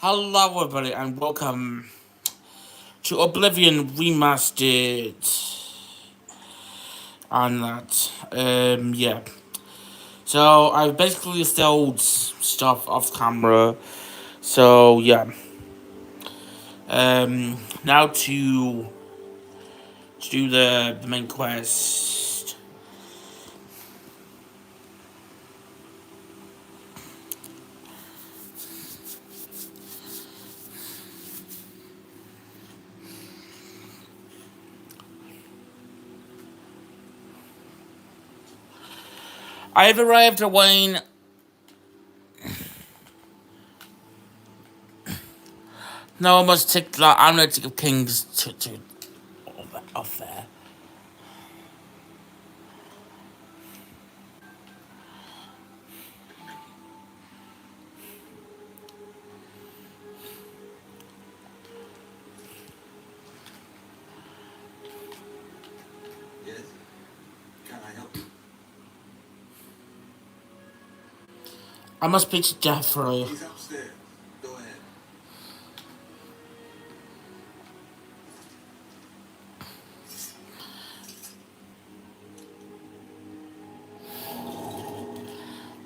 Hello, everybody, and welcome to Oblivion remastered. On that, yeah. So I basically stole stuff off camera. So yeah. Now to do the main quest. I have arrived at Wayne. No, I must take the Amulet of Kings to off there. Yes? Can I help you? I must speak to Jeffrey. He's upstairs. Go ahead.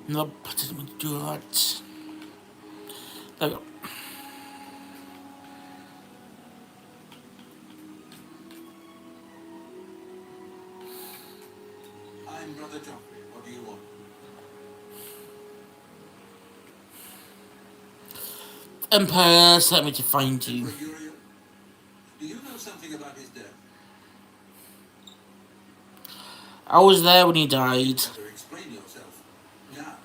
Nope, I didn't mean to do that. There we go. I'm Brother Joffrey. What do you want? Empire sent me to find you. Emperor Uriel? Do you know something about his death? I was there when he died. Better explain yourself. Now,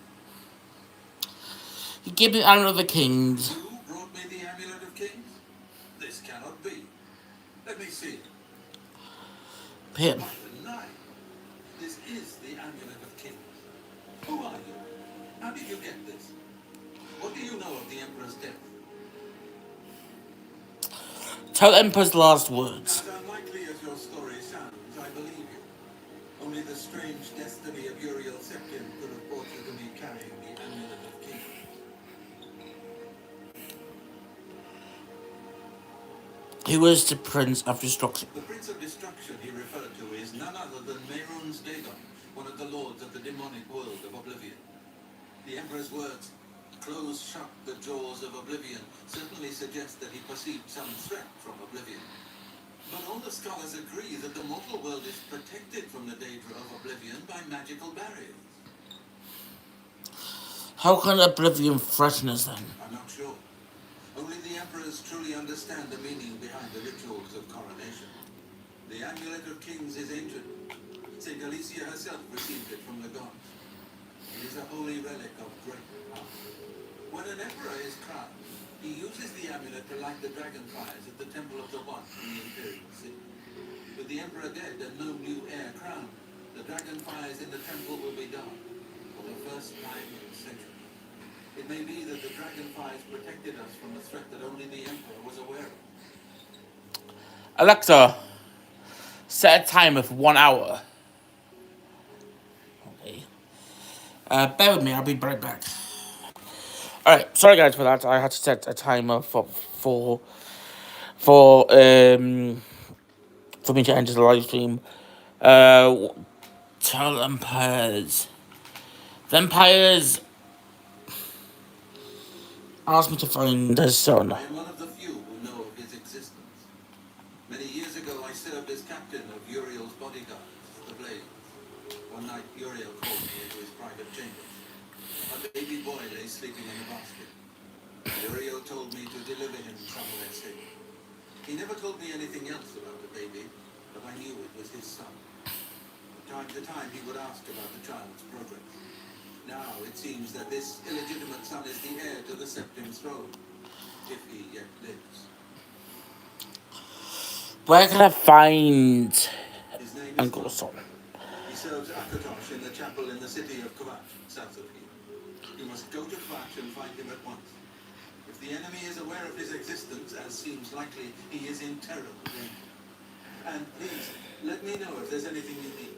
He gave me the Amulet of the Kings. you brought me the Amulet of Kings? This cannot be. Let me see it. Here. By the nine. This is the Amulet of Kings. Who are you? How did you get this? What do you know of the Emperor's death? Tell the Emperor's last words. As unlikely as your story sounds, I believe you. Only the strange destiny of Uriel Septim could have brought you to me carrying the Amulet of Kings. He was the Prince of Destruction. The Prince of Destruction he referred to is none other than Mehrunes Dagon, one of the lords of the demonic world of Oblivion. The Emperor's words, "Close shut the jaws of Oblivion," certainly suggest that he perceived some threat from Oblivion. But all the scholars agree that the mortal world is protected from the danger of Oblivion by magical barriers. How can Oblivion threaten us then? I'm not sure. Only the emperors truly understand the meaning behind the rituals of coronation. The Amulet of Kings is ancient. Saint Alicia herself received it from the gods. It is a holy relic of great power. When an emperor is crowned, he uses the amulet to light the dragonfires at the Temple of the One in the Imperial City. With the emperor dead and no new heir crowned, the dragonfires in the temple will be dark for the first time in centuries. It may be that the dragonfires protected us from a threat that only the emperor was aware of. Alexa, set a timer for 1 hour. Okay. Bear with me, I'll be right back. Alright, sorry guys for that. I had to set a timer for me to enter the live stream. Tell Empires. The Empires asked me to find his son. I am one of the few who know of his existence. Many years ago, I served as captain of Uriel's bodyguards, the Blades. One night, Uriel called me into his private chambers. A baby boy lay sleeping in a basket. Uriel told me to deliver him somewhere safe. He never told me anything else about the baby, but I knew it was his son. From time to time, he would ask about the child's progress. Now it seems that this illegitimate son is the heir to the Septim throne, if he yet lives. Where can I find His name is Uncle's Kvatch. son? He serves Kvatch in the chapel in the city of Kvatch, south of here. You must go to Kvatch and find him at once. If the enemy is aware of his existence, as seems likely, he is in terrible danger. And please, let me know if there's anything you need.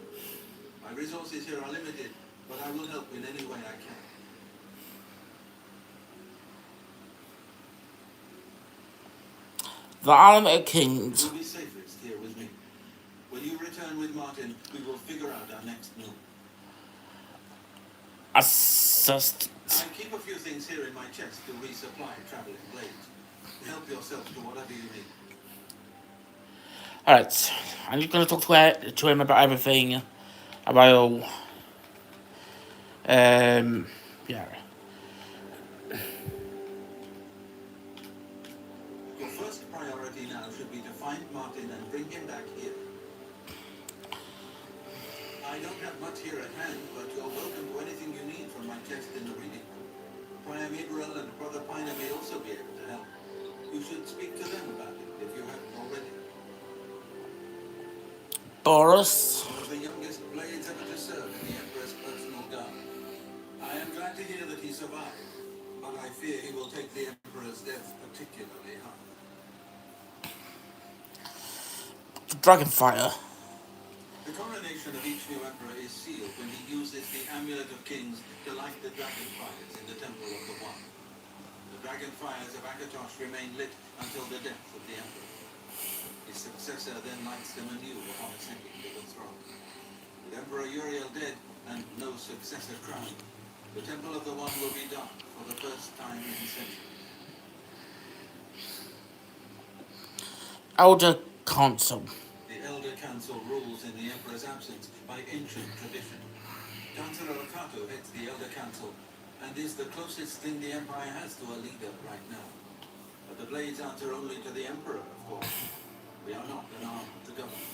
My resources here are limited, but I will help in any way I can. The Army of Kings. You'll be safest here with me. When you return with Martin, we will figure out our next move. Assist. I keep a few things here in my chest to resupply traveling blades. Help yourself to whatever you need. Alright, I'm just gonna talk to him about everything. About, yeah. Your first priority now should be to find Martin and bring him back here. I don't have much here at hand, but you're welcome to anything you need from my chest in the reading room. Priam Ibril and Brother Piner may also be able to help. You should speak to them about it if you haven't already. Boris. One of the youngest blades ever to serve in the Emperor's personal guard. I am glad to hear that he survived, but I fear he will take the Emperor's death particularly hard. Dragonfire. The coronation of each new emperor is sealed when he uses the Amulet of Kings to light the dragon fires in the Temple of the One. The dragon fires of Kvatch remain lit until the death of the emperor. His successor then lights them anew upon ascending to the throne. With Emperor Uriel dead and no successor crowned, the Temple of the One will be dark for the first time in centuries. Elder Council. The Elder Council rules in the Emperor's absence by ancient tradition. Chancellor Okato heads the Elder Council and is the closest thing the Empire has to a leader right now. But the blades answer only to the Emperor, of course. We are not an arm of the government.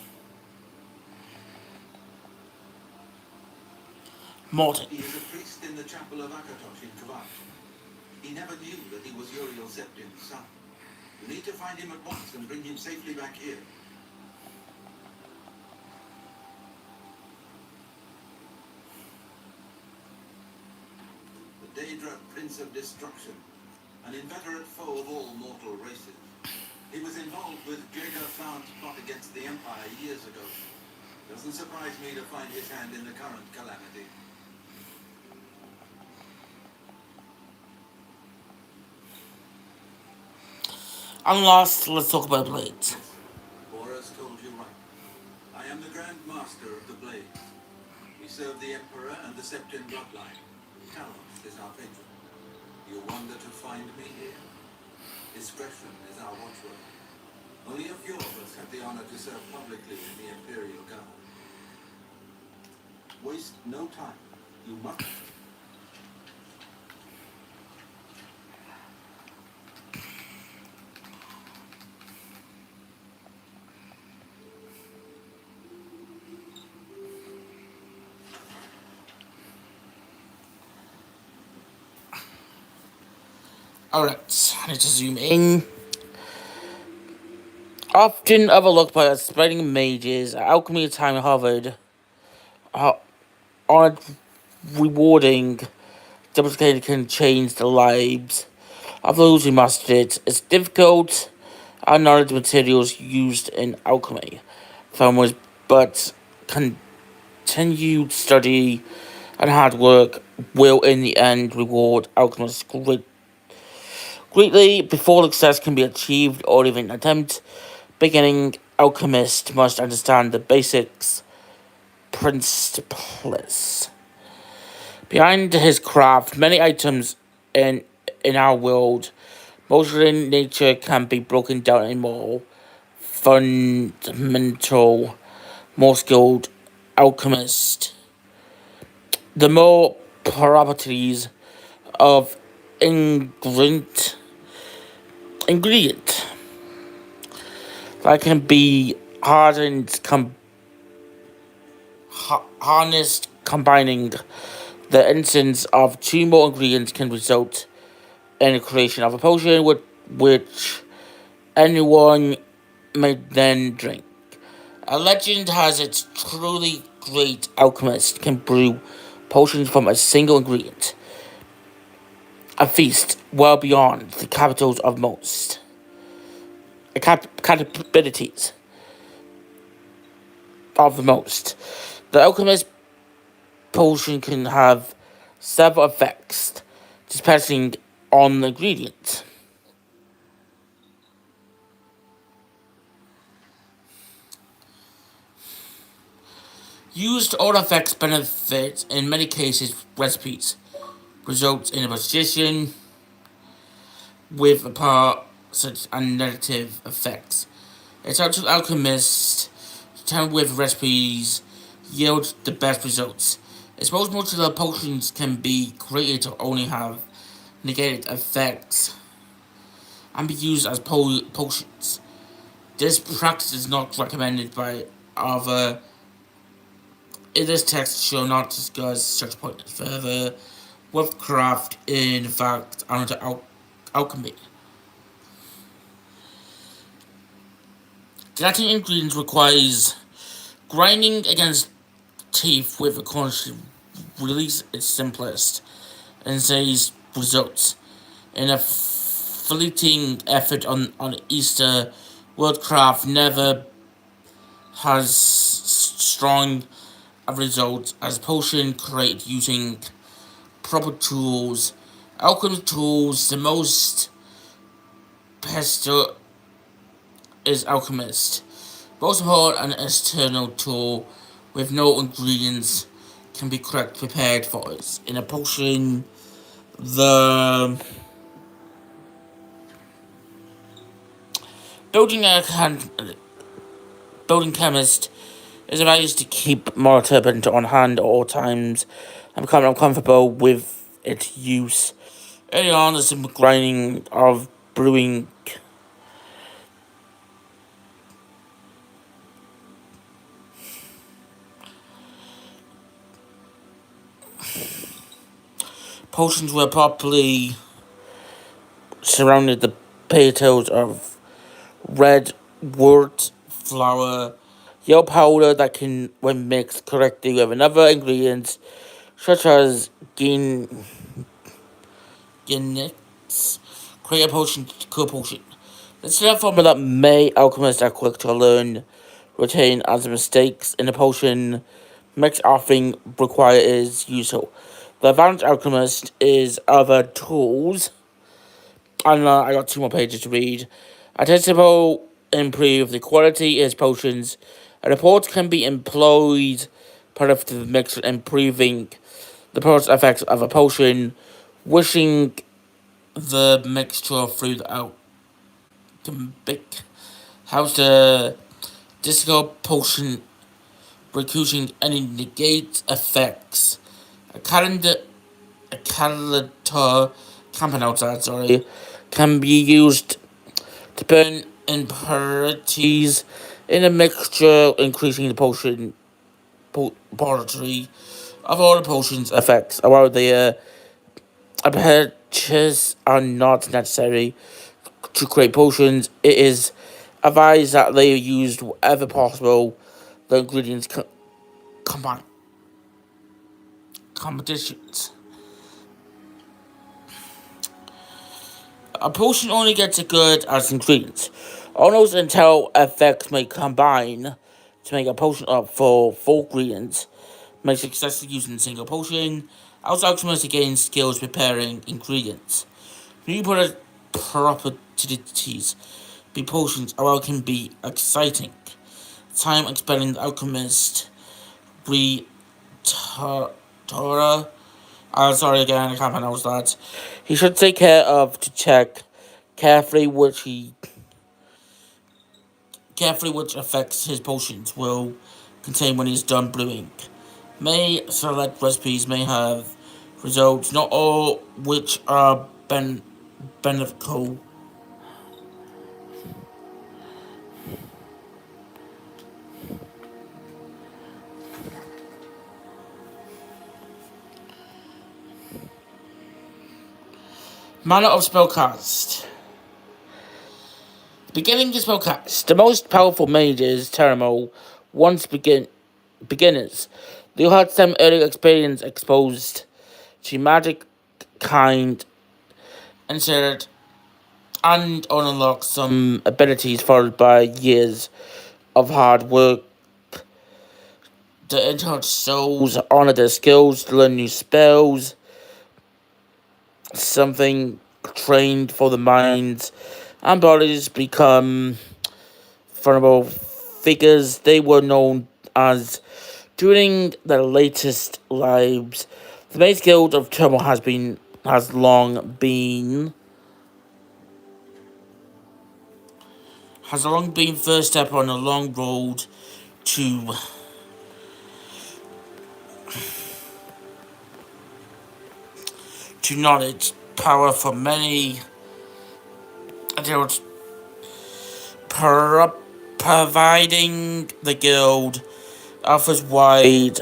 Morton. He is a priest in the chapel of Kvatch in Kvatch. He never knew that he was Uriel Septim's son. You need to find him at once and bring him safely back here. The Daedra Prince of Destruction, an inveterate foe of all mortal races. He was involved with Jaeger Thawne's plot against the Empire years ago. Doesn't surprise me to find his hand in the current calamity. And last, let's talk about blades. Boris told you right. I am the Grand Master of the Blades. We serve the Emperor and the Septim bloodline. Talos is our patron. You wonder to find me here? Discretion is our watchword. Only a few of us have the honor to serve publicly in the Imperial Guard. Waste no time. You must. Alright, I need to zoom in. Often overlooked by aspiring mages, alchemy time at Harvard are rewarding. Demonstrated can change the lives of those who mastered it. It's difficult. Our knowledge of materials used in alchemy, farmers, but continued study and hard work will in the end reward alchemists greatly before success can be achieved or even attempt. Beginning alchemist must understand the basics principles behind his craft. Many items in our world, mostly in nature, can be broken down in more fundamental, more skilled alchemist. The more properties of ingredient that can be hardened, harnessed, combining the essence of two more ingredients can result in the creation of a potion which anyone may then drink. A legend has it truly great alchemist can brew potions from a single ingredient. A feast well beyond the capitals of most capabilities of the most. The alchemist potion can have several effects depending on the ingredient. Used artifacts benefit in many cases recipes, results in a position with a part such and negative effects. It's up to the alchemist to tell with recipes yield the best results. I suppose most of the potions can be created to only have negative effects and be used as potions. This practice is not recommended by other. In this text shall not discuss such points further. Witchcraft, in fact, under alchemy. Getting ingredients requires grinding against teeth with a cornice to release its simplest and says results. In a fleeting effort on Easter, Worldcraft never has strong results as potion created using proper tools. Alchemy tools, the most pestle is alchemist. Most important, an external tool with no ingredients can be correctly prepared for it. In a potion, the building building chemist is advised to keep mortar bent on hand at all times and become uncomfortable with its use. Early on, the simple grinding of brewing potions were properly surrounded the petals of red wort flour, yellow powder that can, when mixed correctly with another ingredients such as ginnets, create a potion, cool potion. This is a formula that many alchemists are quick to learn, retain as mistakes in a potion mix often requires useful. The advanced alchemist is other tools. And I got 2 more pages to read. A test will improve the quality of his potions. A report can be employed part of the mixture improving the product effects of a potion, wishing the mixture through the alchemic house the disco potion recusing any negate effects. A calendar camping outside, can be used to burn impurities in a mixture, increasing the potion potency of all the potions effects. While the impurities are not necessary to create potions, it is advised that they are used wherever possible. The ingredients combine competitions. A potion only gets as good as ingredients. Almost until effects may combine to make a potion up for 4 ingredients, may successfully using a single potion. Also, alchemists gain skills preparing ingredients. New properties be potions, or can be exciting. Time expending the alchemist Torah. Sorry again, I can't pronounce that. He should take care of to check carefully which affects his potions will contain when he's done brewing. May select recipes may have results, not all which are beneficial. Manner of spellcast. Beginning the spellcast. The most powerful mages, Teramo, once beginners. They had some early experience exposed to magic kind inserted and unlock some abilities followed by years of hard work. The intellect souls honor their skills to learn new spells, something trained for the minds and bodies become vulnerable figures. They were known as During their latest lives, the Maze Guild of Turmoil has long been first step on a long road to knowledge, power for many adults, providing the guild offers wide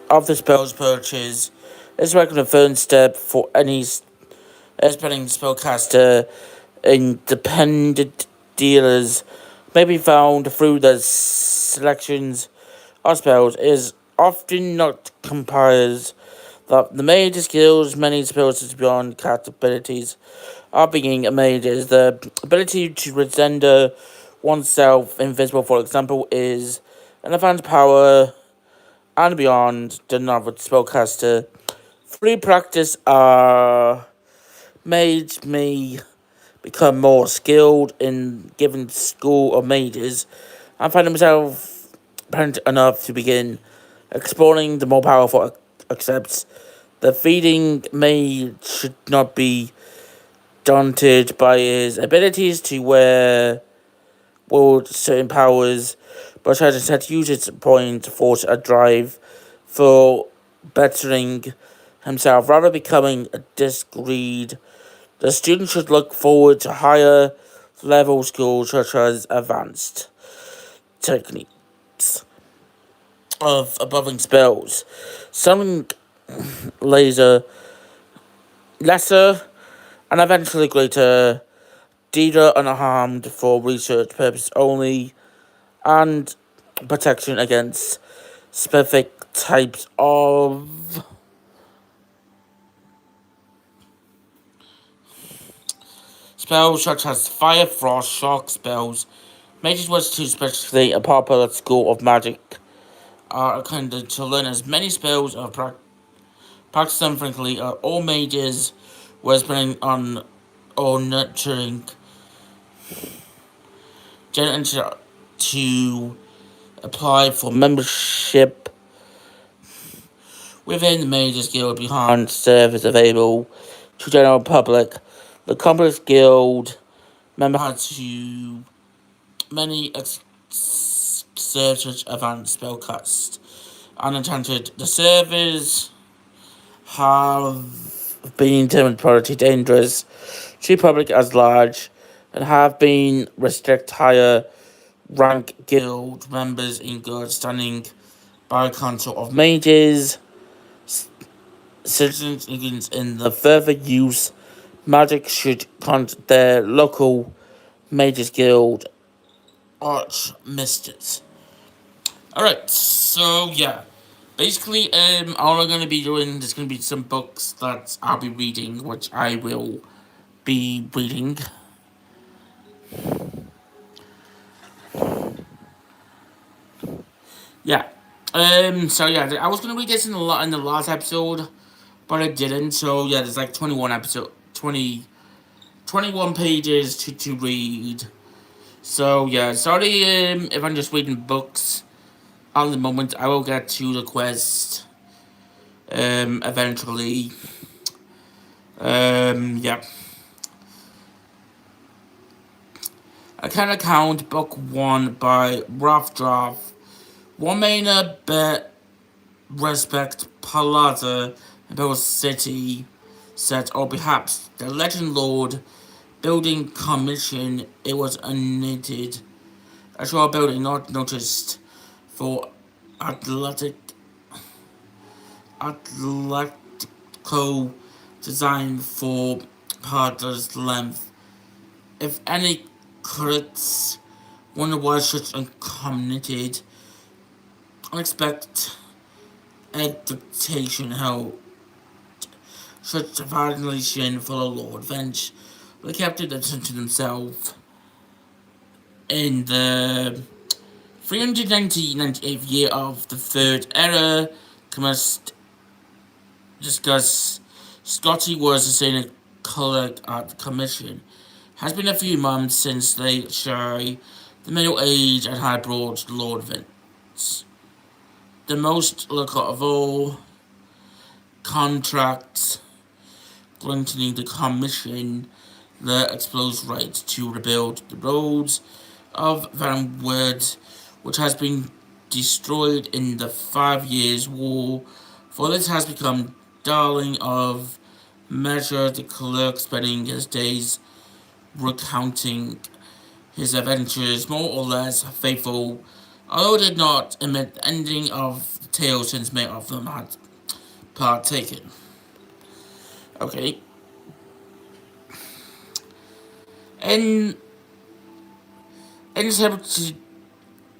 of the spells purchase. This recommended first step for any spelling spellcaster. Independent dealers may be found through the selections of spells. It is often not compares that the mage skills many spells beyond cast abilities are being mages. The ability to render oneself invisible, for example, is an advanced power and beyond the novel spellcaster. Through practice, mage may become more skilled in given school of mages and find himself parent enough to begin exploring the more powerful accepts. The feeding mage should not be daunted by his abilities to wear wield certain powers, but try to set usage point force a drive for bettering himself rather becoming a discreet. The student should look forward to higher level skills such as advanced techniques of aboving spells, summoning laser, lesser, and eventually greater, Deedra unharmed for research purposes only, and protection against specific types of spells such as fire, frost, shock spells. Mages was to specifically a popular school of magic are intended to learn as many spells or practice them frequently. All mages were spending on or nurturing generation to apply for membership within the Mages Guild behind service available to general public. The Complex Guild member had to many serve such advanced spellcast unenchanted. The servers have been determined priority dangerous to public as large and have been restrict higher rank guild members in good standing by council of mages. Citizens in the further use magic should contact their local mages guild archmisters. Alright, so yeah. Basically, all I'm gonna be doing, there's gonna be some books that I'll be reading, which I will be reading. Yeah. So yeah, I was gonna read this in the last episode, but I didn't. So yeah, there's like 21 pages to read. So yeah, sorry if I'm just reading books at the moment. I will get to the quest eventually. Yeah. I can account book 1 by Rough Draft. One main respect Palazzo Imperial City set, or perhaps the Legend Lord building commission. It was unknitted. A short building not noticed for athletic atletico design for partner's length. If any critics wonder why such uncommitted, unexpected adaptation held such a violation for the Lord Venge. They kept it to themselves in the 398th year of the Third Era. Must discuss Scotty was assigned clerk at the commission. Has been a few months since the middle age and had brought Lord Vince. the most lucrative of all contracts, granting the commission the explosive right to rebuild the roads of Van Wood, which has been destroyed in the 5 Years' War. For this has become darling of measure, the clerk spending his days recounting his adventures, more or less faithful, although did not admit the ending of the tale since many of them had partaken. Okay. In in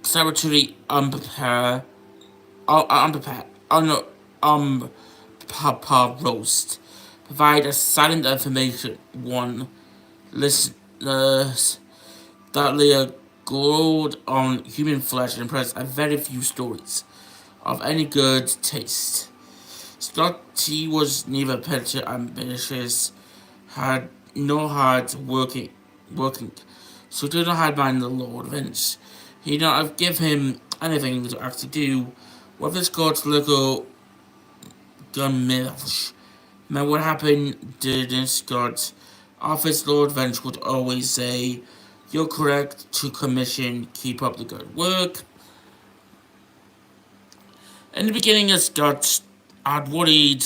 cemetery unprepared, Papa roast. Provide a silent information. One listeners that lay glowed on human flesh and impressed a very few stories of any good taste. Scotty was neither petty ambitious, had no hard working, so did not have mind the Lord Vince. He did not have give him anything to actually do. What this Scott's little gunmish. Now what happened didn't Scott office Lord Vince would always say, "You're correct to commission, keep up the good work." In the beginning, Scott had worried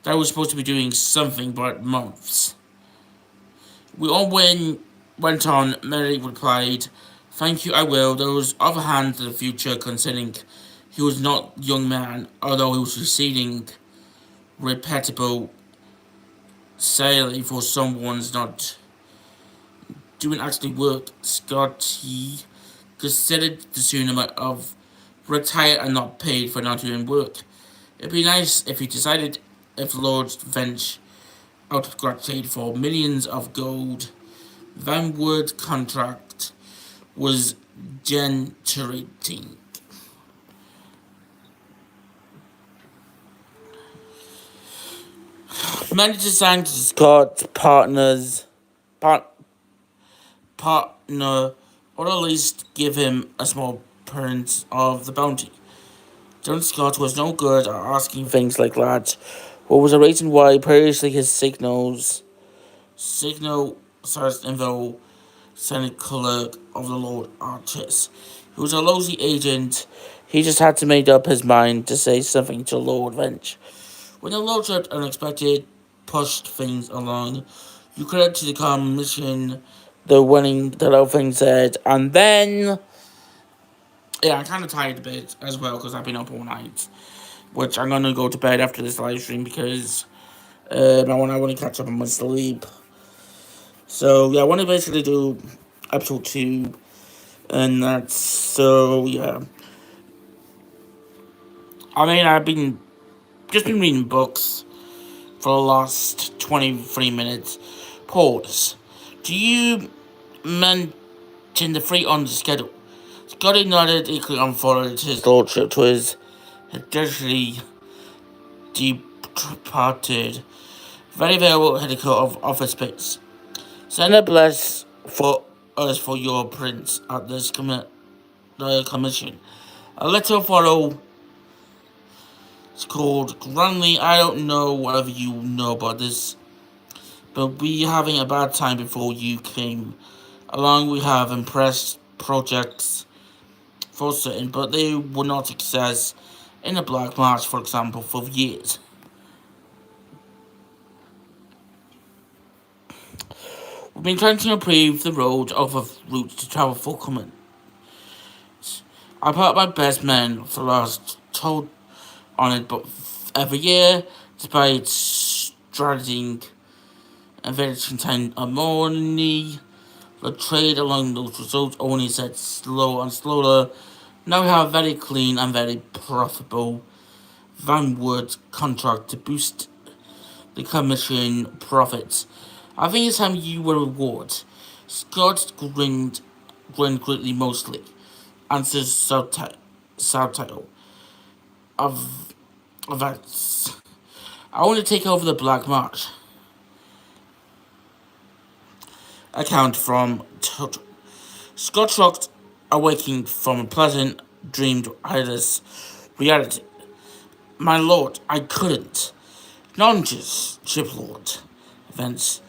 that I was supposed to be doing something but months. We all went on. Mary replied, "Thank you, I will." There was other hand to the future, considering he was not a young man, although he was receiving reputable salary for someone's not doing actually work. Scotty considered the sooner of retire and not paid for not doing work. It'd be nice if he decided if Lord Vench out of gratitude for millions of gold. Van Wood contract was generating. Many designed Scott partner, or at least give him a small print of the bounty. John Scott was no good at asking things like that. What was the reason why previously his signal search info Senate clerk of the Lord Arches. He was a lousy agent. He just had to make up his mind to say something to Lord Vench. When the Lordship unexpected pushed things along, you credit to the commission the winning the whole thing said, and then yeah, I'm kind of tired a bit as well because I've been up all night, which I'm gonna go to bed after this live stream because I want to catch up on my sleep. So yeah, I want to basically do episode 2, and that's so yeah. I mean, I've been just been reading books for the last 23 minutes. Pause. Do you mention the free on the schedule? Scotty nodded, equally unfollowed his lordship to his additionally departed, very valuable headquarters of office space. Send a bless for us for your prince at this commission. A letter follow. It's called Grunley. I don't know whatever you know about this, but we having a bad time before you came along. We have impressed projects for certain, but they were not success in the Black March, for example, for years. We've been trying to improve the road of a route to travel for common. I put my best men for the last told on it, but every year, despite straddling and very contain money, the trade along those results only said slower and slower. Now we have a very clean and very profitable Van Wood contract to boost the commission profits. I think it's time you were reward. Scott grinned greatly mostly. Answers subtitle of events. I want to take over the Black March. Account from Total. Scott shocked, awaking from a pleasant dreamed Iris reality. My lord, I couldn't. Nonsense, Shiplord. Vince,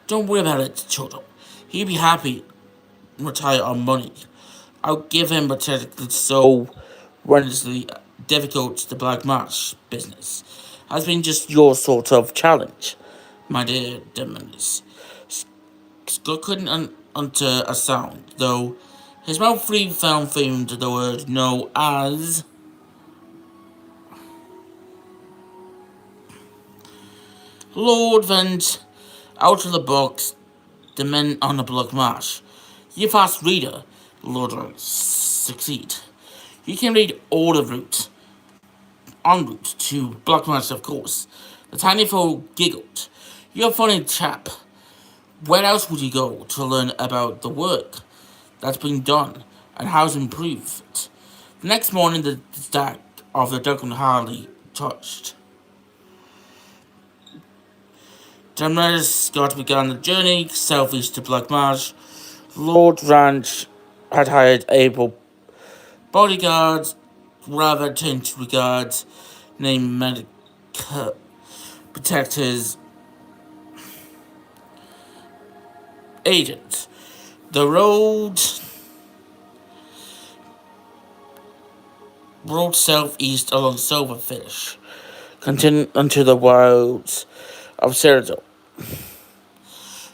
don't worry about it, Toto. He'll be happy retire on money. I'll give him a technical so renderously difficult the black march business has been just your sort of challenge, my dear Demonis. Scott couldn't utter a sound, though his mouth free found famed the word no as Lord Vent out of the box, the men on the block march. You fast reader, Lord succeed. You can read all the route, en route to block march of course. The tiny fool giggled. You're a funny chap. Where else would you go to learn about the work that's been done and how to improve it? The next morning the stack of the Duncan hardly touched. Demers Scott began the journey southeast to Black Marsh. Lord Ranch had hired able bodyguards, rather tend regards, named medical protectors, agents. The road southeast along Silverfish, continued unto the wilds of Cyrodiil.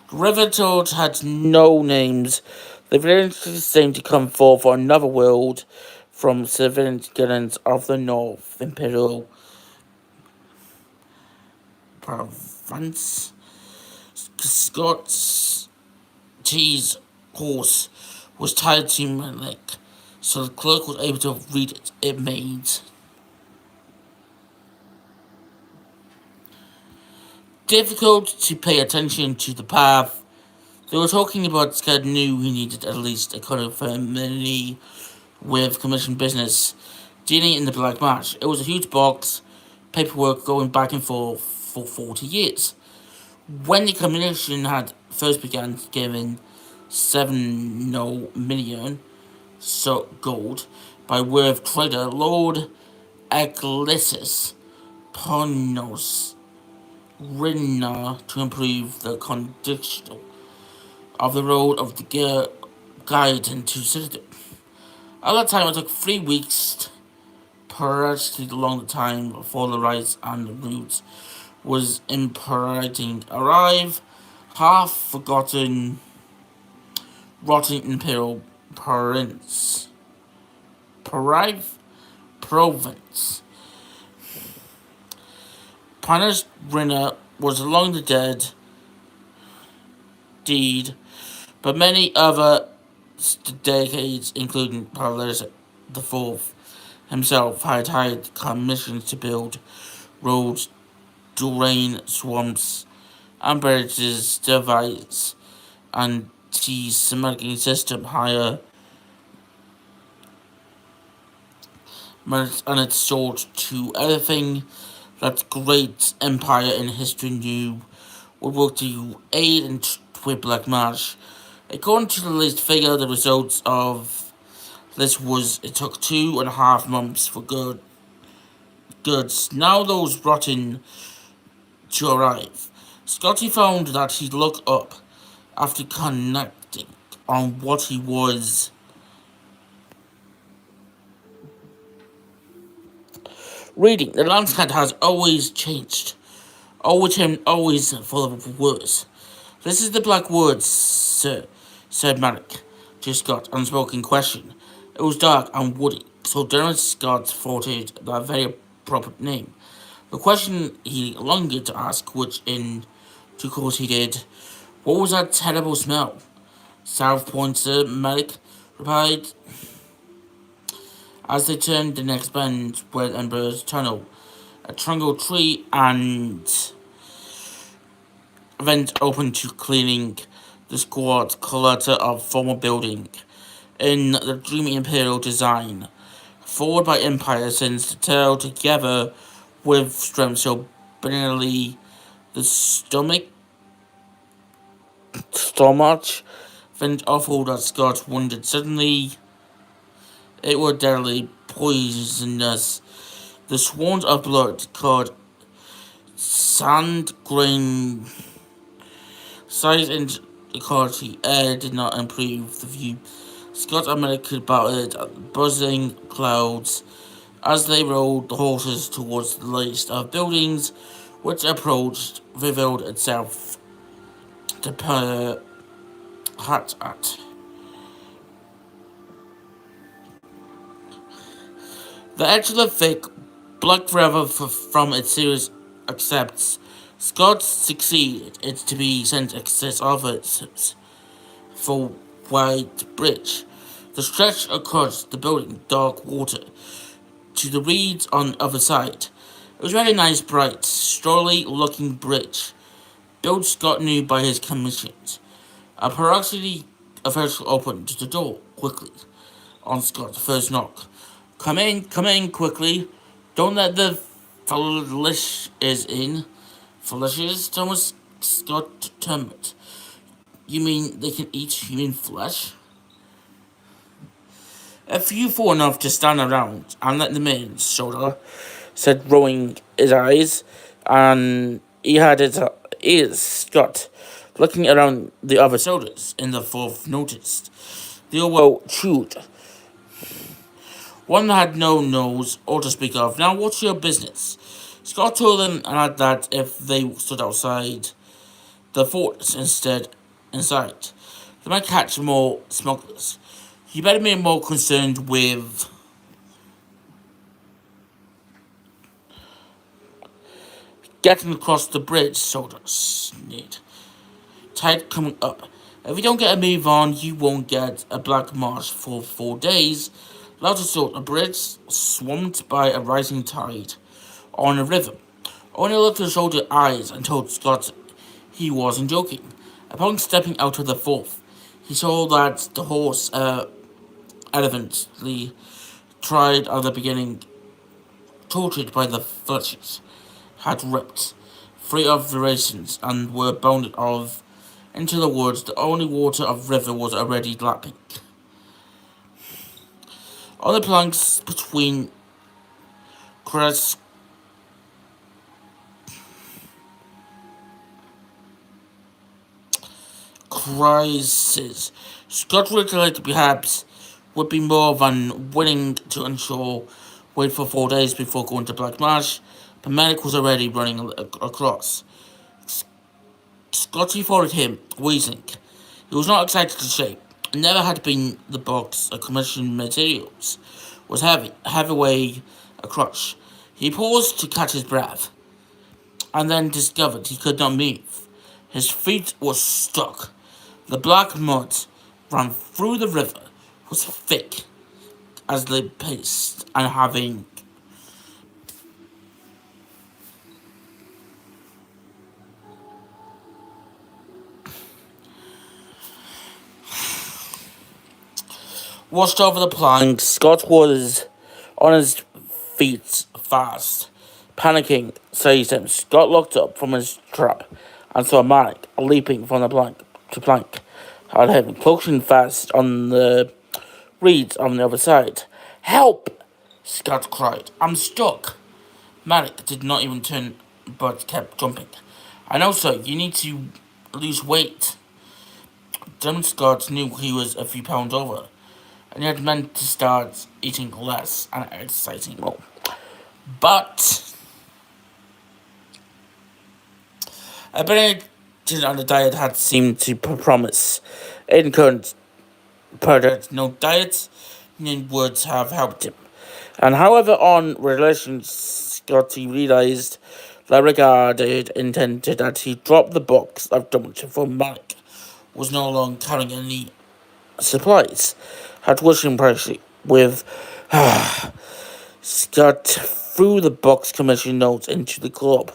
The river toad had no names. The villages seemed to come forth on another world from civilians of the North Imperial Province. Scott's T's horse was tied to my leg, so the clerk was able to read it. It made difficult to pay attention to the path. They were talking about Scott knew he needed at least a kind of familiarity with commission business dealing in the Black March. It was a huge box, paperwork going back and forth for 40 years. When the commission had first begun giving 7 million so gold by worth trader Lord Eclissus Ponos Rinna to improve the condition of the road of the guide into Citadel. At that time, it took 3 weeks practically along the time before the rights and the route was imperating arrive, half forgotten rotting imperial province. Panis Rinna was long the dead deed, but many other decades, including Paulus the Fourth himself, had hired commissions to build roads, drain swamps, and bridges, device, and smuggling system higher, and it sought to everything that great empire in history knew would work to aid and with Black March. According to the latest figure, the results of this was it took 2.5 months for goods. Now those rotten to arrive. Scotty found that he'd look up after connecting on what he was reading. The landscape has always changed. Always full of words. This is the Black Woods, sir, said Marek to Scott, unspoken question. It was dark and woody, so General Scott thought it that very appropriate name. The question he longed to ask, which in due course he did, what was that terrible smell? South Point, sir, Marek replied, as they turned the next bend where Ember's tunnel, a trungle tree and vent open to cleaning the squat clutter of former building in the dreamy imperial design, forward by empire since to tell together with strength so brilliantly the stomach vent awful that Scott wondered suddenly it were deadly poisonous. The swans of blood called sand grain size and quality air did not improve the view. Scott and Medic battled buzzing clouds as they rode the horses towards the list of buildings which approached, revealed itself to hat at. The edge of the thick, black river from its series accepts Scott succeeded it to be sent excess officers for White Bridge. The stretch across the building dark water to the reeds on the other side. It was a very nice, bright, strolly looking bridge, built Scott knew by his commissions. A peroxide official opened the door quickly on Scott's first knock. Come in quickly. Don't let the Felicians in. Felicians? Thomas Scott determined. You mean they can eat human flesh? If you fool enough to stand around and let them in, Soda said, rolling his eyes, and he had his ears Scott, looking around the other soldiers in the fourth noticed. They were well chewed. One had no nose or to speak of. Now what's your business? Scott told them and had that if they stood outside the fort inside, they might catch more smugglers. You better be more concerned with getting across the bridge, soldiers need. Tide coming up. If you don't get a move on, you won't get a black march for 4 days. Loud assault, a bridge swamped by a rising tide on a river. Only looked at the soldier eyes and told Scott he wasn't joking. Upon stepping out of the fourth, he saw that the horse evidently tried at the beginning, tortured by the fletchers, had ripped free of the rations and were bounded off into the woods. The only water of river was already lapping. On the planks between crises, Scott recollected perhaps would be more than willing to ensure wait for 4 days before going to Black Marsh, but Medic was already running across. Scotty followed him, wheezing. He was not excited to shape. Never had been the box of commissioned materials. Was heavy way a crush. He paused to catch his breath, and then discovered he could not move. His feet were stuck. The black mud ran through the river, was thick as the paste, and having washed over the planks. Scott was on his feet fast, panicking. Says him. Scott looked up from his trap and saw Malik leaping from the plank to plank at him, clutching fast on the reeds on the other side. Help! Scott cried. I'm stuck. Malik did not even turn but kept jumping. I know, sir. You need to lose weight. Demon Scott knew he was a few pounds over, and he had meant to start eating less and exercising more. But a Benedict on the diet had seemed to promise. In current product, no diet would have helped him. And however, on relations, Scotty realized that regarded intended that he dropped the box of damage for Malik was no longer carrying any supplies. Had wishing pricey with Scott threw the box commission notes into the club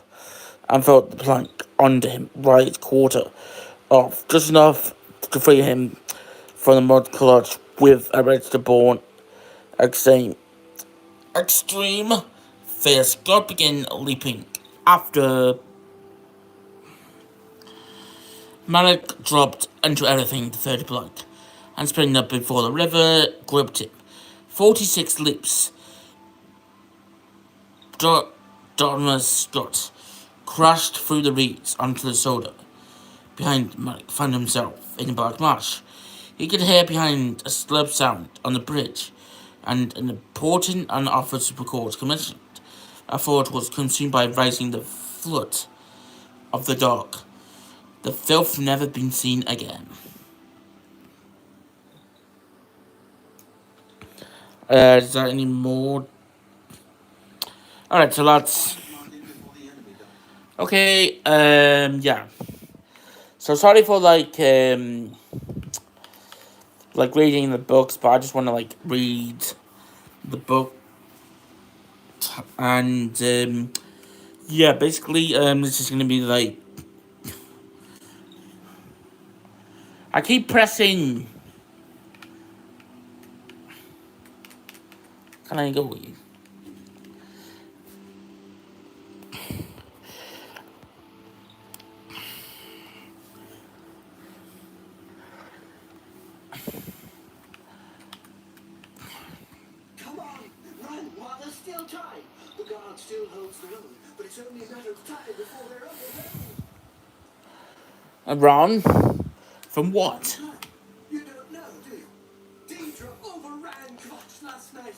and felt the plank under him, right quarter off, just enough to free him from the mud clutch with a register-born extreme fear. Scott began leaping after Malik dropped into everything the third plank and sprang up before the river gripped him. 46 leaps. Donner's Scott crashed through the reeds onto the soda. Behind Mike found himself in a black marsh. He could hear behind a slurp sound on the bridge, and an important and offered record commissioned. A thought was consumed by rising the flood of the dog. The filth never been seen again. Is there any more? Alright, so that's okay. Yeah. So sorry for like reading the books, but I just want to like read the book and yeah, basically this is gonna be like I keep pressing. Can I go with you? Come on, run while there's still time. The guard still holds their own, but it's only a matter of time before they're overwhelmed. Run? From what? You don't know, do you? Deidre overran Kvatch last night.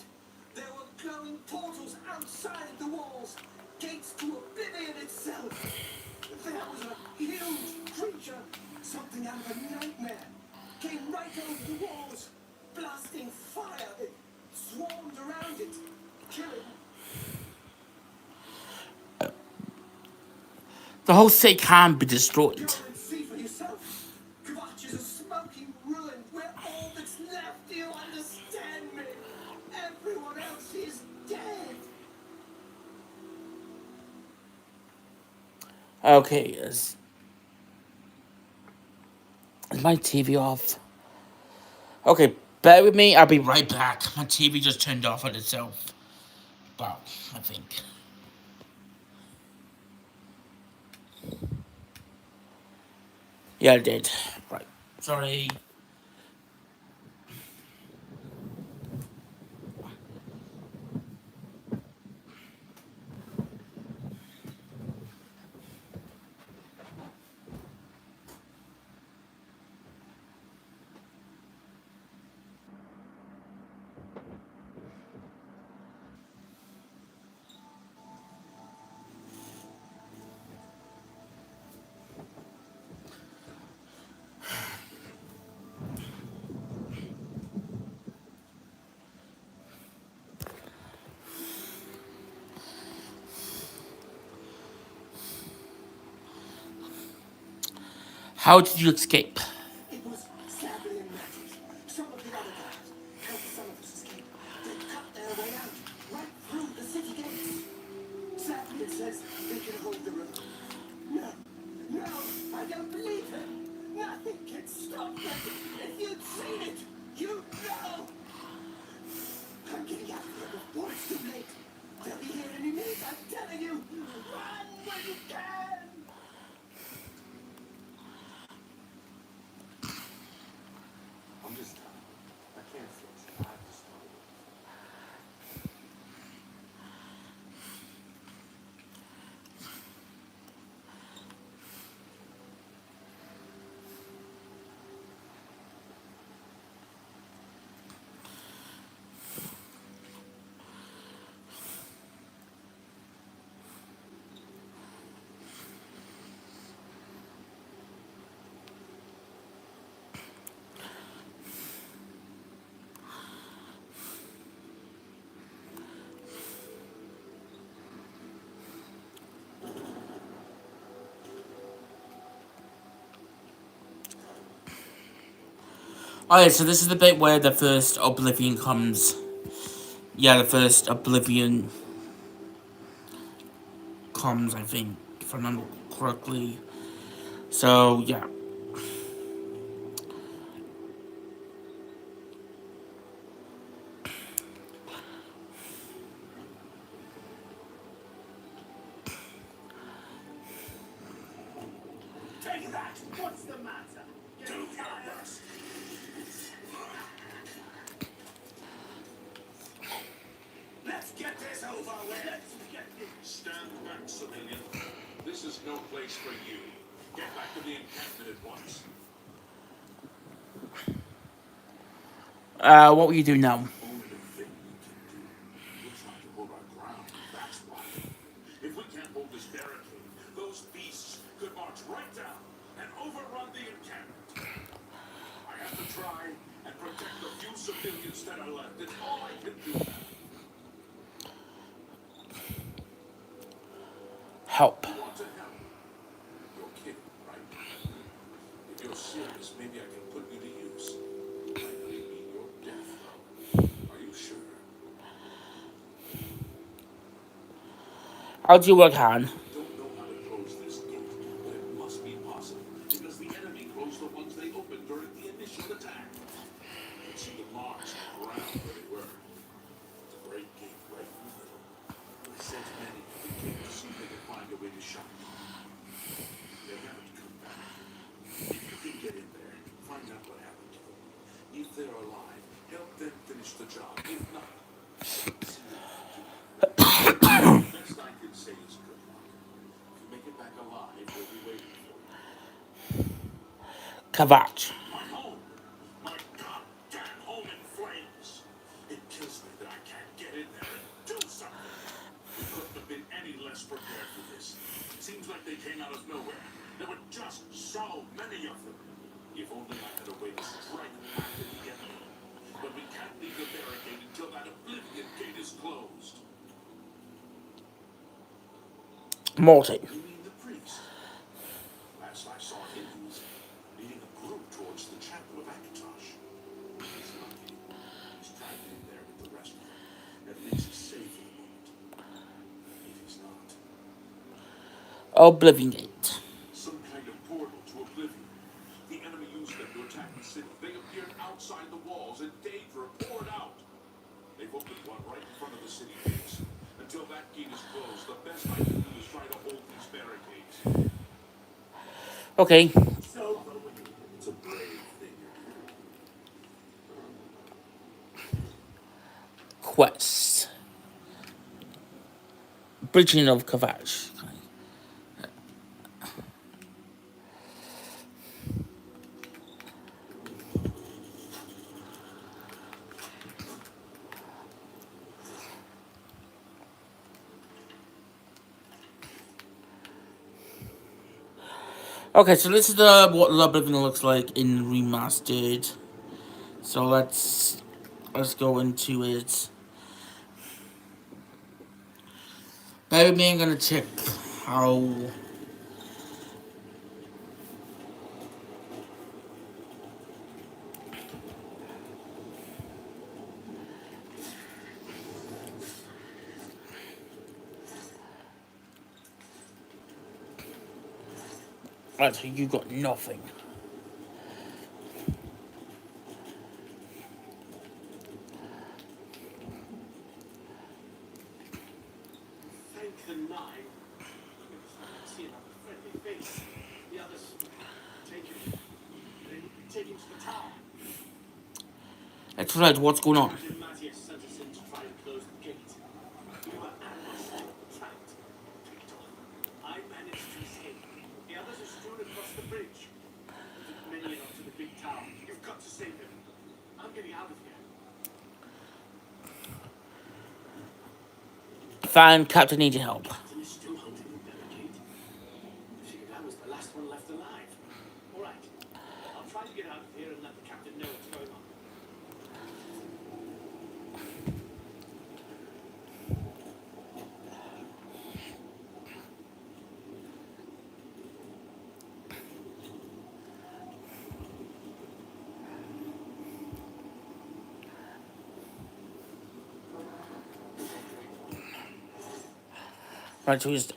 There were glowing portals outside the walls, gates to Oblivion itself. There was a huge creature, something out of a nightmare. Came right over the walls, blasting fire. It swarmed around it, killing. The whole city can be destroyed. Go and see for yourself. Kvatch is a smoking ruin. We're all that's left. Do you understand me? Everyone else is dead. Okay, is my TV off? Okay, bear with me. I'll be right back. My TV just turned off on itself. Wow, I think. Yeah, I did. Right. Sorry. How did you escape? It was sadly and magic. Some of the other guards helped some of us escape. They cut their way out, right through the city gates. Sadly, it says they can hold the road. No, no, I don't believe him. Nothing can stop them. If you'd seen it, you'd know. I'm getting out of here before it's too late. They'll be here any minute, I'm telling you. Run when you can. I'm just I can't fix it. I just know. Alright, so this is the bit where the first Oblivion comes. Yeah, the first Oblivion comes, I think, if I remember correctly. So, yeah. Take that! What's the matter? Do your best. Let's get this over with. Let's get This is no place for you. Get back to the encampment at once. What will you do now? Only the thing we can do. We're trying to hold our ground. That's what. If we can't hold this barricade, those beasts could march right down and overrun the encampment. I have to try and protect the few civilians that are left. It's all I can do now. Help. You want to help? You're kidding, right? If you're serious, maybe I can put you to use. Might be your death, though. Are you sure? I'll do what I can. Don't know how to close this gate, but it must be possible because the enemy closed the ones they opened during the initial attack. I could see the marks around where they were. The great gate right in the middle. I sent many to the gate to see if they could find a way to shut it. They haven't come back. If you can get in there, find out what happened to them. If they're alive, help them finish the job. If not, see what you can do. Best I can say is good luck. If you make it back alive, we'll be waiting for you. Kvatch. My home! My goddamn home in flames! It kills me that I can't get in there and do something. We couldn't have been any less prepared for this. Seems like they came out of nowhere. There were just so many of them. If only I had a way to strike back at the enemy. But we can't leave the barricade until that Oblivion gate is closed. Morty. You mean the priest? Last I saw him, he was leading a group towards the chapel of Kvatch. He's lucky. He's trapped in there with the rest of them. At least he's safe for the moment. If he's not. Oblivion Gate. Some kind of portal to Oblivion. The enemy used them to attack the city. They appeared outside the walls and Daedra poured out. They've opened one right in front of the city gates. Until that gate is closed, the best I can do is try to hold these barricades. Okay. So, it's a brave thing you're doing. Quest. Bridging of Kvatch. Okay, so this is what Oblivion looks like in remastered. So let's go into it. Bear with me, I'm gonna check how. Right, so you got nothing. Thank the nine. See another friendly face. The others take him. They take him to the tower. That's right, what's going on? Matthias sent us in to try and close the gate. We were ambushed, trapped, picked off. I managed to escape. The others are strewn across the bridge. They took many in onto the big tower. You've got to save them. I'm getting out of here. Fine, Captain needs your help. Captain is still holding the barricade. I figured I was the last one left alive. All right. I'll try to get out of here and let the captain know what's going on. Right, so just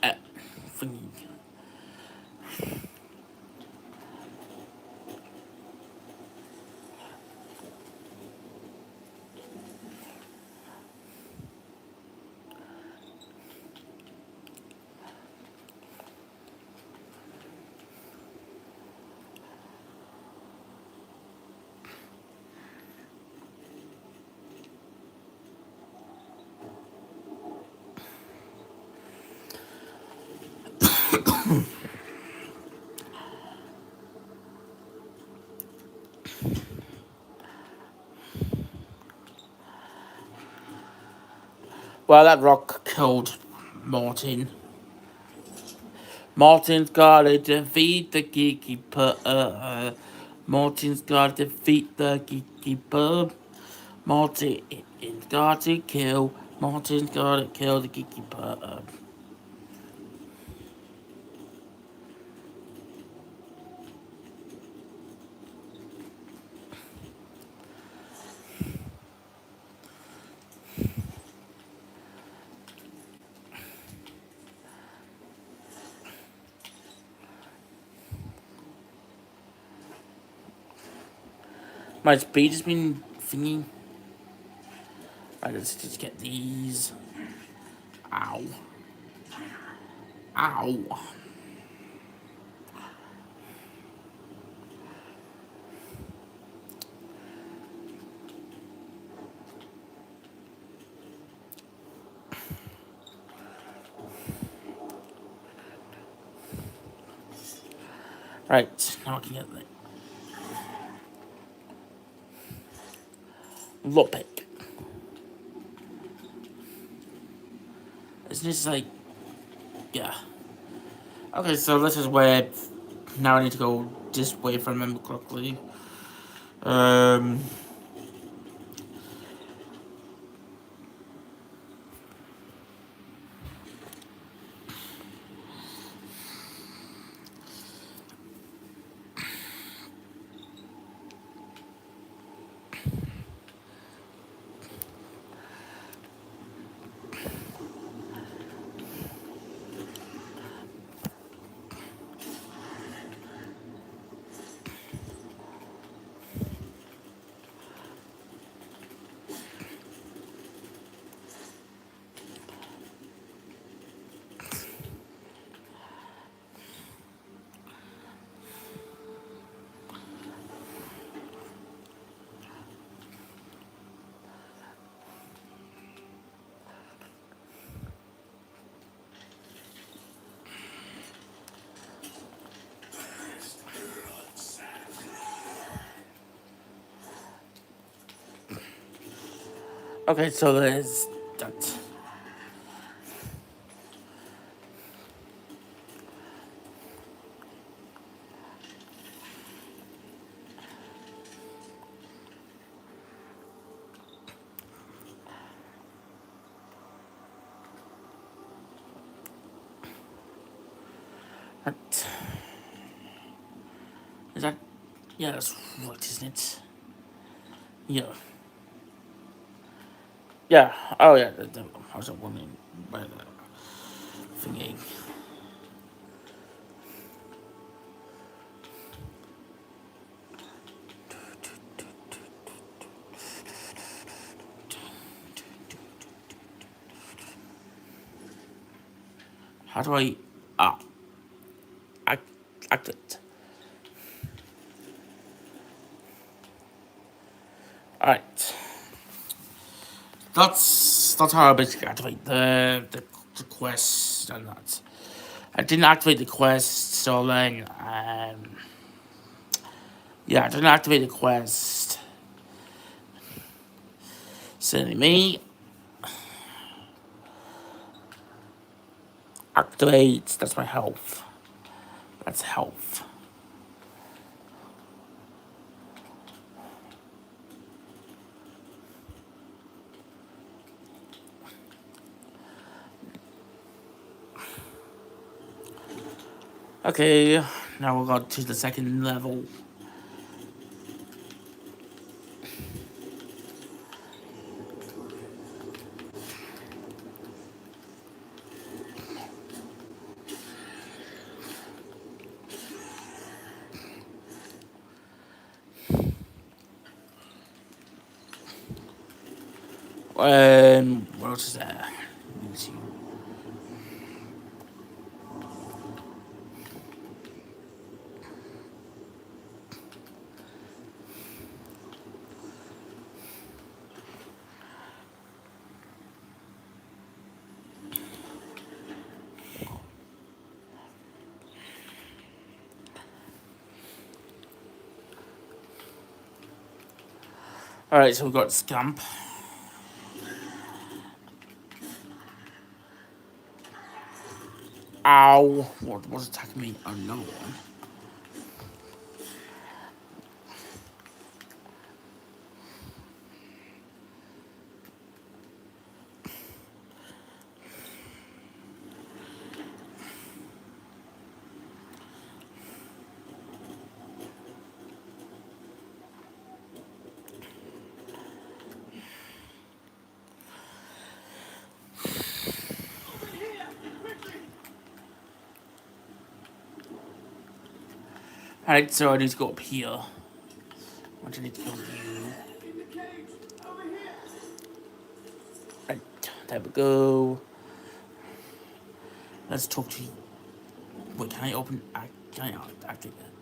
Well, that rock killed Martin. Martin's gotta defeat the gatekeeper. Martin's gotta defeat the gatekeeper. Martin's gotta kill. Martin's gotta kill the gatekeeper. My speed has been thingy. Let's just get these. Ow. Ow. Right, now I can get the lockpick. Isn't this like, yeah. Okay, so this is where, now I need to go this way if I remember correctly. Okay, so there's that. Right. Is that? Yeah, that's right, isn't it? Yeah. Yeah. Oh, yeah. I was wondering by the thingy. How do I? Ah, act it. All right. That's how I basically activate the quest and that. I didn't activate the quest, so then yeah, I didn't activate the quest. Silly me. Activate. That's my health. That's health. Okay, now we'll go to the second level. What else is there? Let me see. Alright, so we've got Scamp. Ow. What was attacking me? Another one. Alright, so I need to go up here. What do I need to go you? Right, there we go. Let's talk to you. Wait, can I open? Can I activate that?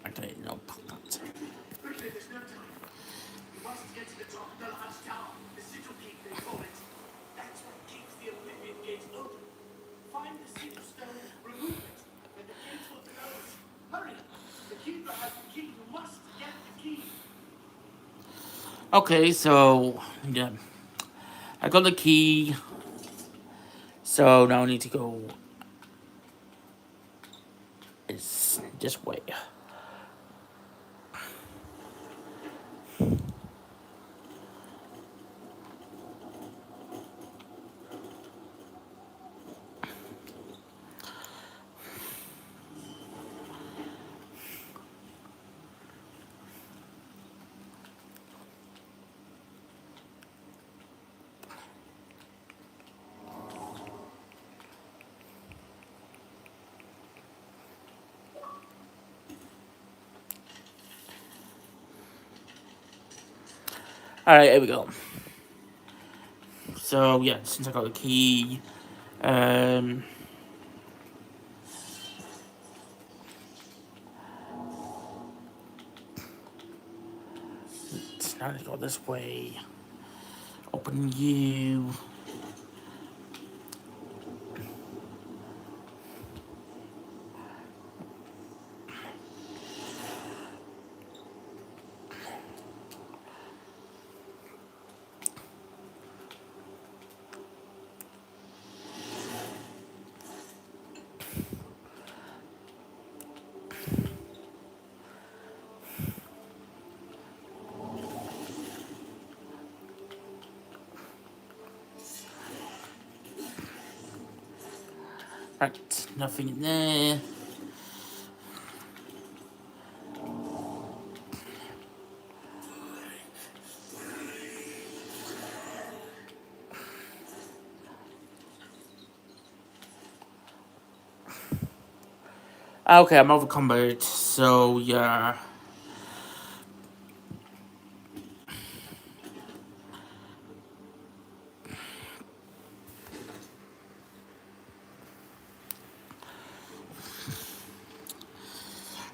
Activate? No, not. Quickly, there's no time. We must get to the top of the large tower. The sigil gate, they call it. That's what keeps the Oblivion gate open. Find the sigil stone, remove it, and the gates will close. Hurry! The keeper has the key. You must get the key. Okay, so yeah, I got the key. So now I need to go. It's this way. Alright, here we go. So yeah, since I got the key, now I need to go this way. Open you. Right, nothing in there. Okay, I'm overcomboed, so yeah.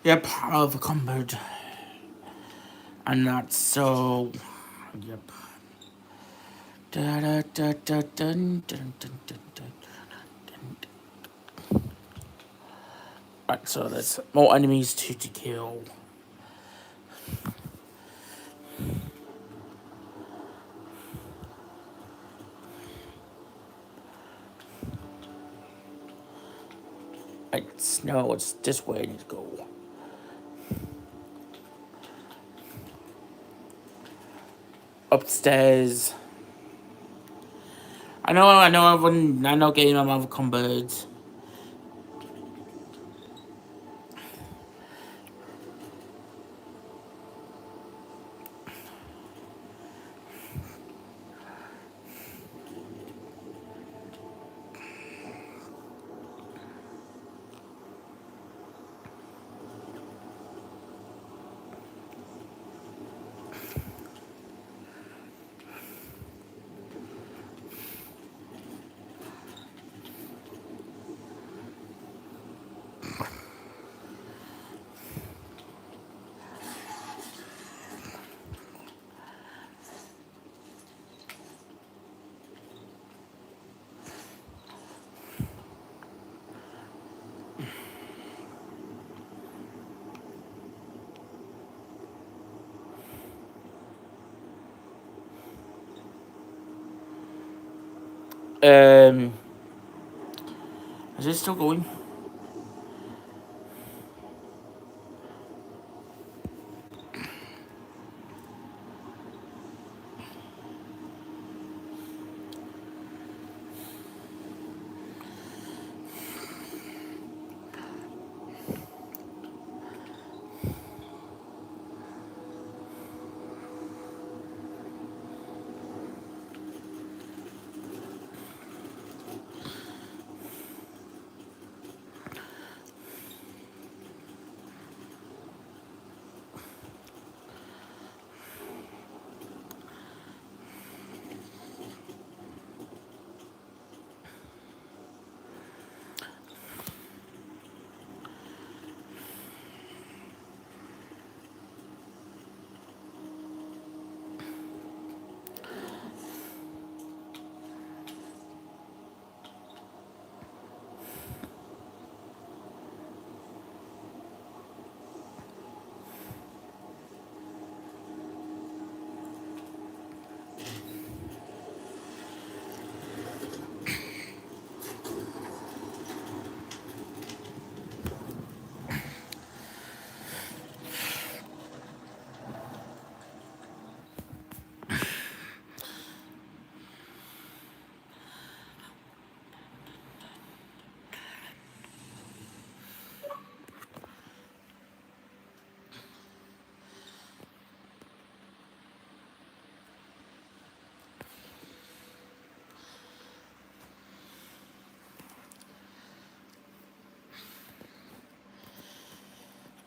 Yep, I'm overcomboed. And that's so. Yep. Da, da, da, da, dun, dun, dun, dun, dun, dun. Right, so there's more enemies to kill. No, it's this way I need to go. Upstairs. I know game I'm overcomboed. Um, Is it still going?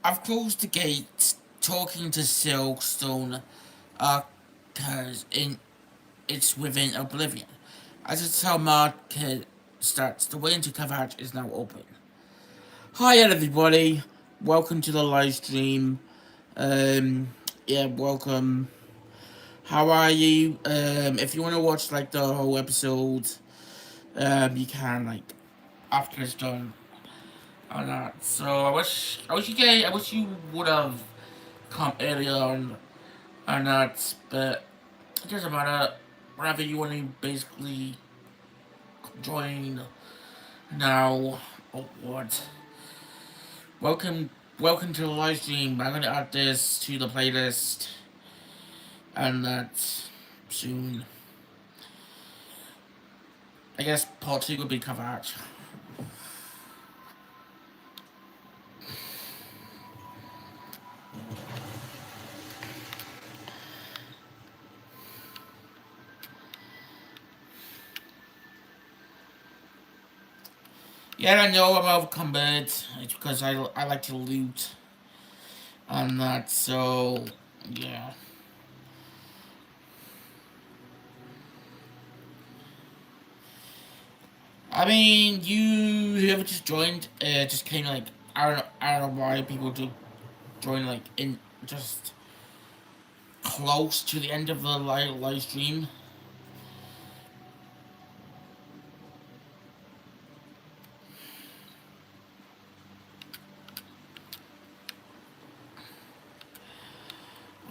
I've closed the gate, talking to Silkstone, cause it's within Oblivion. As the tell market starts, the way into Kvatch is now open. Hi everybody, welcome to the live stream. Yeah, welcome. How are you? If you want to watch like the whole episode, you can like after it's done or not. So I wish you would have come earlier on or not, but it doesn't matter. Whatever you want to basically join now or what. Welcome to the live stream. I'm gonna add this to the playlist and that soon. I guess part 2 would be Kvatch. Yeah, I know I'm out of combat. It's because I like to loot and that, so yeah. I mean, whoever just joined, just came like I don't know why people do join like in just close to the end of the live stream.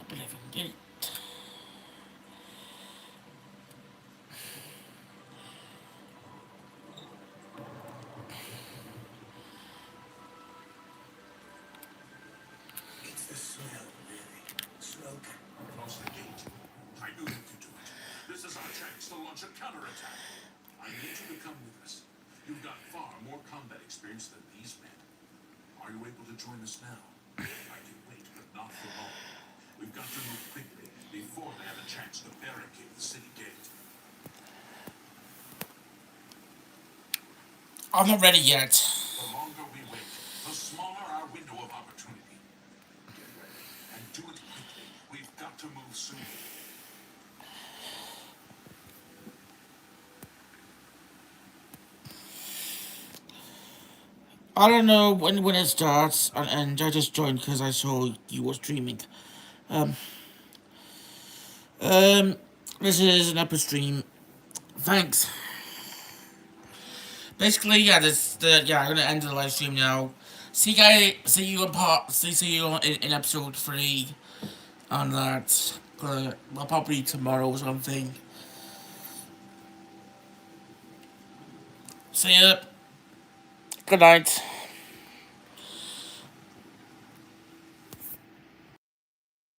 Oblivion Gate. It's the smell, really. Smoke. Close the gate. I knew you could do it. This is our chance to launch a counterattack. I need you to come with us. You've got far more combat experience than these men. Are you able to join us now? I can wait, but not for long. We've got to move quickly before they have a chance to barricade the city gate. I'm not ready yet. The longer we wait, the smaller our window of opportunity. Get ready and do it quickly. We've got to move soon. I don't know when it starts, and I just joined because I saw you were streaming. Um, um, this is an epic stream. Thanks. Basically, yeah, I'm gonna end the live stream now. See you guys. See you in episode 3 on that. Well, probably tomorrow or something. See ya. Good night.